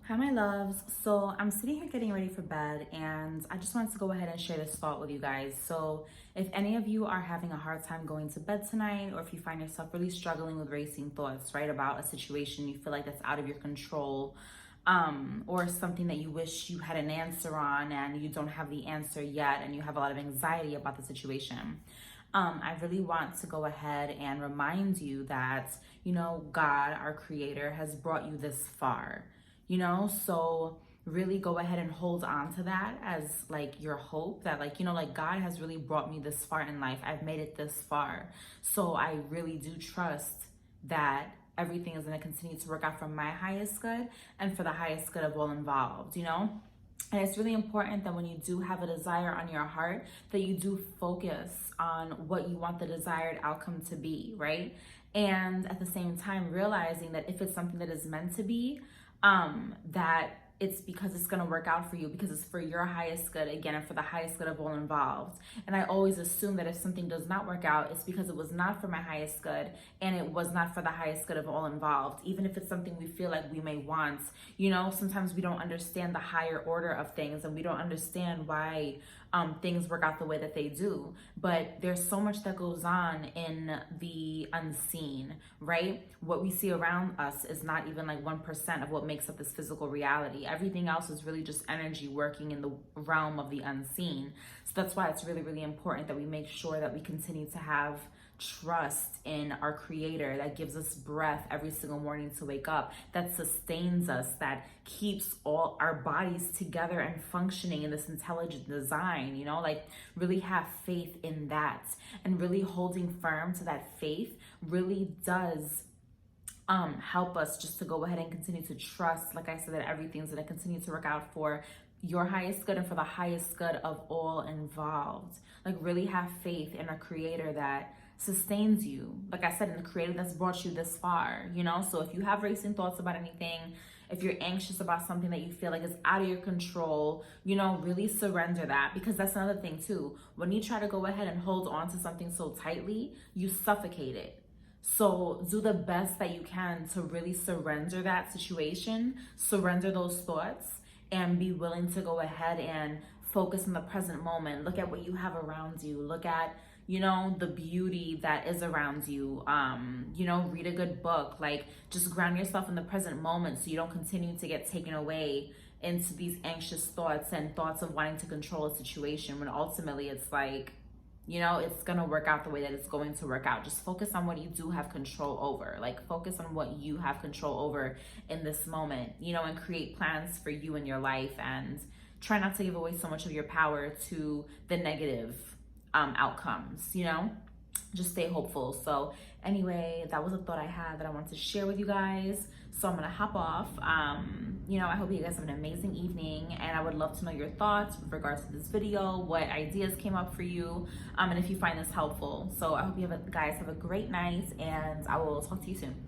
Hi, my loves. So I'm sitting here getting ready for bed, and I just wanted to go ahead and share this thought with you guys. So if any of you are having a hard time going to bed tonight, or if you find yourself really struggling with racing thoughts, right, about a situation you feel like that's out of your control, or something that you wish you had an answer on and you don't have the answer yet, and you have a lot of anxiety about the situation. I really want to go ahead and remind you that, God, our creator, has brought you this far, so really go ahead and hold on to that as like your hope that like God has really brought me this far in life. I've made it this far. So I really do trust that everything is going to continue to work out for my highest good and for the highest good of all involved. And it's really important that when you do have a desire on your heart, that you do focus on what you want the desired outcome to be, right? And at the same time, realizing that if it's something that is meant to be, that it's because it's going to work out for you, because it's for your highest good, again, and for the highest good of all involved. And I always assume that if something does not work out, it's because it was not for my highest good, and it was not for the highest good of all involved. Even if it's something we feel like we may want, sometimes we don't understand the higher order of things, and we don't understand why things work out the way that they do. But there's so much that goes on in the unseen, right? What we see around us is not even like 1% of what makes up this physical reality. Everything else is really just energy working in the realm of the unseen. So that's why it's really, really important that we make sure that we continue to have trust in our creator that gives us breath every single morning to wake up, that sustains us, that keeps all our bodies together and functioning in this intelligent design, like really have faith in that. And really holding firm to that faith really does help us just to go ahead and continue to trust, like I said, that everything's going to continue to work out for your highest good and for the highest good of all involved. Like really have faith in a creator that sustains you, like I said, in the creator that's brought you this far. So if you have racing thoughts about anything, if you're anxious about something that you feel like is out of your control, really surrender that, because that's another thing too. When you try to go ahead and hold on to something so tightly, you suffocate it. So do the best that you can to really surrender that situation, surrender those thoughts, and be willing to go ahead and focus on the present moment. Look at what you have around you. Look at, the beauty that is around you. Read a good book. Like, just ground yourself in the present moment so you don't continue to get taken away into these anxious thoughts and thoughts of wanting to control a situation, when ultimately it's like, it's going to work out the way that it's going to work out. Just focus on what you do have control over. Like, focus on what you have control over in this moment, and create plans for you in your life, and try not to give away so much of your power to the negative outcomes, just stay hopeful. So anyway, that was a thought I had that I wanted to share with you guys. So I'm gonna hop off. I hope you guys have an amazing evening, and I would love to know your thoughts with regards to this video, what ideas came up for you, and if you find this helpful. So I hope you guys have a great night, and I will talk to you soon.